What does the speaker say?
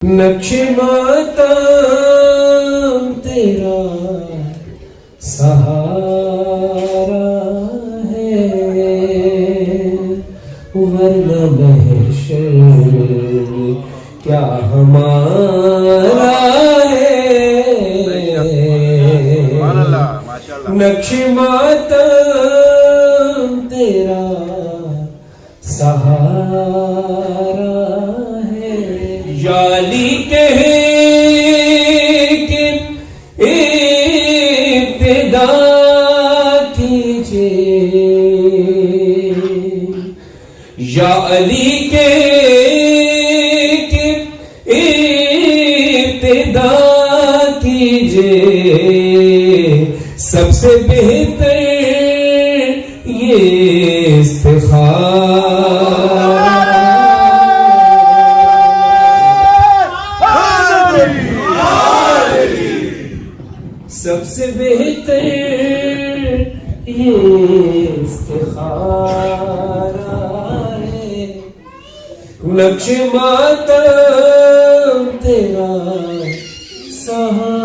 نقش ماتم تیرا سہارا ہے، ورنہ محشر کیا ہمارا ہے۔ نقش ماتم تیرا سہارا ہے، یا علی کہے کہ ابتدا کیجئے، یا علی کہے کہ ابتدا کیجئے، سب سے بہتر یہ استخارہ، سب سے بہتر یہ استخارہ ہے۔ نقش ماتم تیرا سہارا